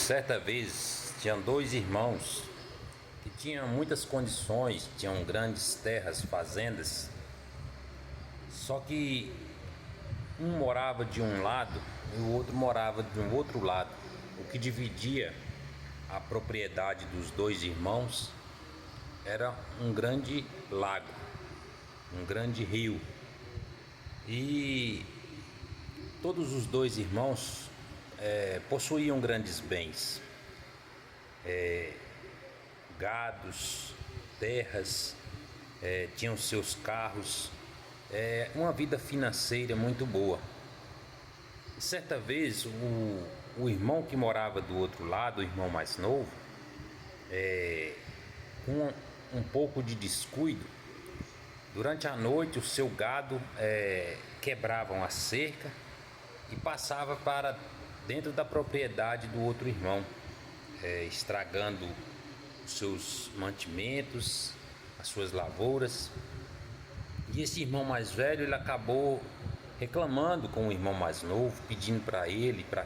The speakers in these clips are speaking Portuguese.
Certa vez tinham dois irmãos que tinham muitas condições, tinham grandes terras, fazendas, só que um morava de um lado e o outro morava de um outro lado. O que dividia a propriedade dos dois irmãos era um grande lago, um grande rio. E todos os dois irmãos possuíam grandes bens, gados, terras, tinham seus carros, uma vida financeira muito boa. Certa vez o irmão que morava do outro lado, o irmão mais novo, com um pouco de descuido, durante a noite o seu gado quebravam a cerca e passava para dentro da propriedade do outro irmão, estragando os seus mantimentos, as suas lavouras. E esse irmão mais velho, ele acabou reclamando com o irmão mais novo, pedindo para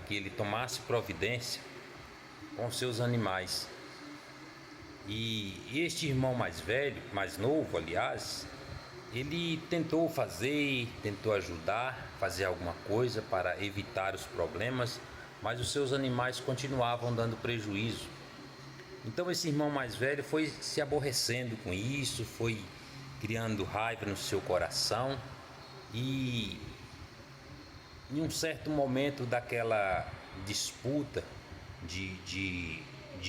que ele tomasse providência com seus animais. E este irmão mais velho, mais novo, aliás, ele tentou ajudar, fazer alguma coisa para evitar os problemas, mas os seus animais continuavam dando prejuízo. Então esse irmão mais velho foi se aborrecendo com isso, foi criando raiva no seu coração, e em um certo momento daquela disputa de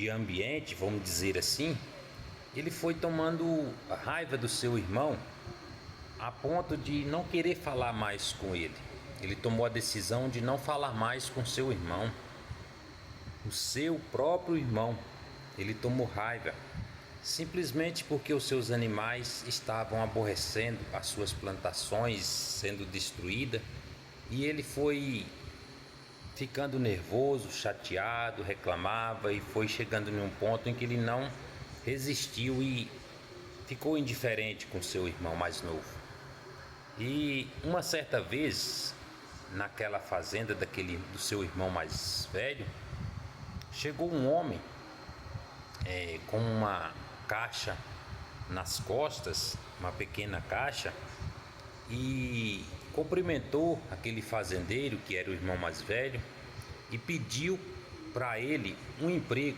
ambiente, vamos dizer assim, ele foi tomando raiva do seu irmão a ponto de não querer falar mais com ele. Ele tomou a decisão de não falar mais com seu irmão, o seu próprio irmão. Ele tomou raiva simplesmente porque os seus animais estavam aborrecendo, as suas plantações sendo destruídas, e ele foi ficando nervoso, chateado, reclamava, e foi chegando em um ponto em que ele não resistiu e ficou indiferente com seu irmão mais novo. E uma certa vez, naquela fazenda do seu irmão mais velho, chegou um homem com uma caixa nas costas, uma pequena caixa, e cumprimentou aquele fazendeiro, que era o irmão mais velho, e pediu para ele um emprego.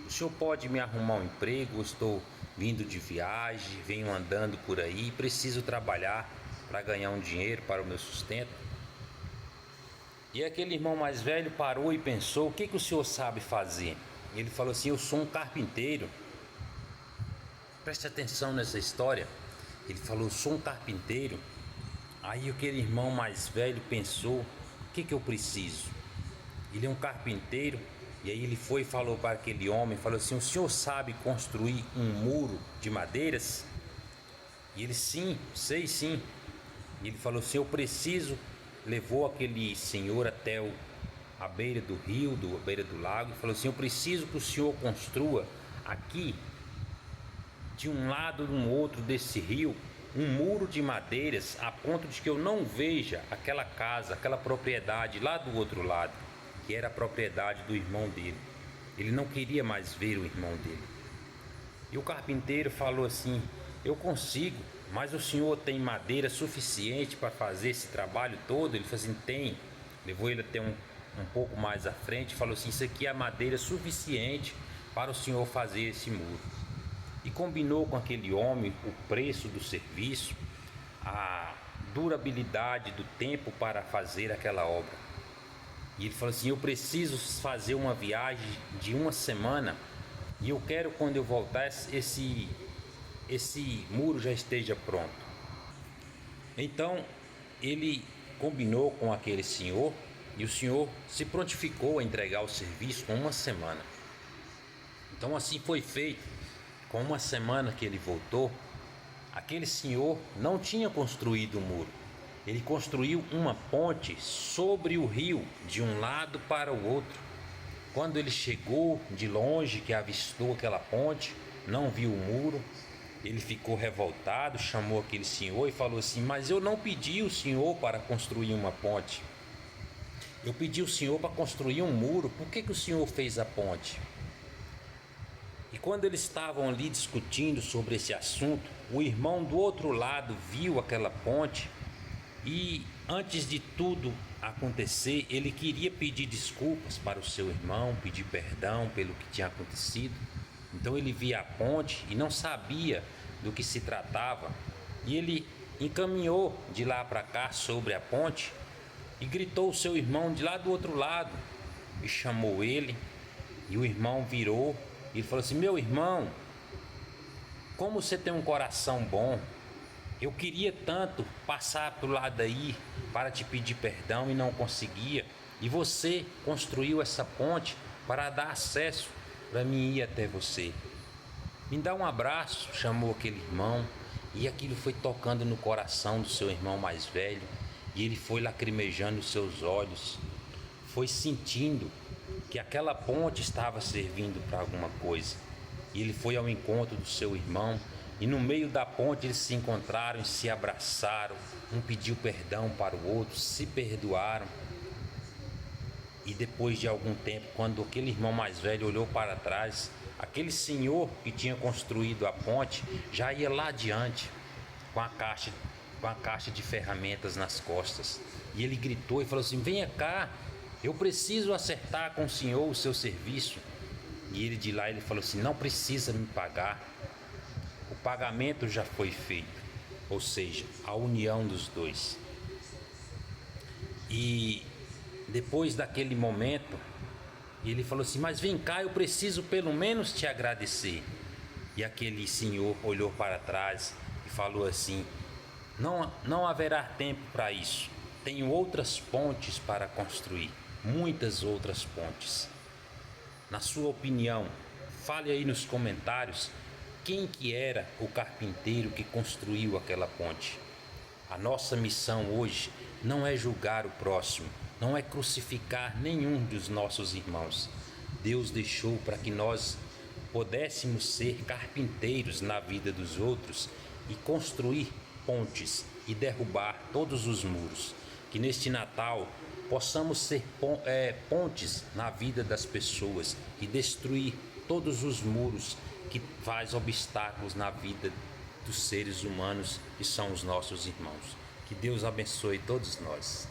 O senhor pode me arrumar um emprego? Eu estou vindo de viagem, venho andando por aí, preciso trabalhar para ganhar um dinheiro para o meu sustento. E aquele irmão mais velho parou e pensou: o que o senhor sabe fazer? Ele falou assim: eu sou um carpinteiro. Preste atenção nessa história. Ele falou: eu sou um carpinteiro. Aí aquele irmão mais velho pensou: o que eu preciso? Ele é um carpinteiro. E aí ele foi e falou para aquele homem, falou assim: o senhor sabe construir um muro de madeiras? E ele: sim, sei sim. E ele falou assim: eu preciso. Levou aquele senhor até a beira do rio, à beira do lago, e falou assim: eu preciso que o senhor construa aqui, de um lado e do outro desse rio, um muro de madeiras, a ponto de que eu não veja aquela casa, aquela propriedade lá do outro lado, que era a propriedade do irmão dele. Ele não queria mais ver o irmão dele. E o carpinteiro falou assim: eu consigo, mas o senhor tem madeira suficiente para fazer esse trabalho todo? Ele falou assim: tem. Levou ele até um pouco mais à frente e falou assim: isso aqui é a madeira suficiente para o senhor fazer esse muro. E combinou com aquele homem o preço do serviço, a durabilidade do tempo para fazer aquela obra. E ele falou assim: eu preciso fazer uma viagem de uma semana, e eu quero, quando eu voltar, esse muro já esteja pronto. Então ele combinou com aquele senhor, e o senhor se prontificou a entregar o serviço com uma semana. Então assim foi feito. Com uma semana que ele voltou, aquele senhor não tinha construído o muro. Ele construiu uma ponte sobre o rio, de um lado para o outro. Quando ele chegou de longe, que avistou aquela ponte, não viu o muro, ele ficou revoltado, chamou aquele senhor e falou assim: mas eu não pedi o senhor para construir uma ponte. Eu pedi ao Senhor para construir um muro, por que o Senhor fez a ponte? E quando eles estavam ali discutindo sobre esse assunto, o irmão do outro lado viu aquela ponte e, antes de tudo acontecer, ele queria pedir desculpas para o seu irmão, pedir perdão pelo que tinha acontecido. Então ele via a ponte e não sabia do que se tratava, e ele encaminhou de lá para cá sobre a ponte e gritou o seu irmão de lá do outro lado e chamou ele, e o irmão virou e falou assim: meu irmão, como você tem um coração bom, eu queria tanto passar pro lado aí para te pedir perdão e não conseguia, e você construiu essa ponte para dar acesso para mim ir até você. Me dá um abraço, chamou aquele irmão, e aquilo foi tocando no coração do seu irmão mais velho, e ele foi lacrimejando os seus olhos, foi sentindo que aquela ponte estava servindo para alguma coisa. E ele foi ao encontro do seu irmão, e no meio da ponte eles se encontraram e se abraçaram, um pediu perdão para o outro, se perdoaram. E depois de algum tempo, quando aquele irmão mais velho olhou para trás, aquele senhor que tinha construído a ponte já ia lá adiante com a caixa de ferramentas nas costas. E ele gritou e falou assim: venha cá, eu preciso acertar com o senhor o seu serviço. E ele de lá ele falou assim: não precisa me pagar, o pagamento já foi feito. Ou seja, a união dos dois. E depois daquele momento, ele falou assim: mas vem cá, eu preciso pelo menos te agradecer. E aquele senhor olhou para trás e falou assim: não haverá tempo para isso, tenho outras pontes para construir, muitas outras pontes. Na sua opinião, fale aí nos comentários quem que era o carpinteiro que construiu aquela ponte. A nossa missão hoje não é julgar o próximo, não é crucificar nenhum dos nossos irmãos. Deus deixou para que nós pudéssemos ser carpinteiros na vida dos outros e construir pontes e derrubar todos os muros. Que neste Natal possamos ser pontes na vida das pessoas e destruir todos os muros que faz obstáculos na vida dos seres humanos que são os nossos irmãos. Que Deus abençoe todos nós.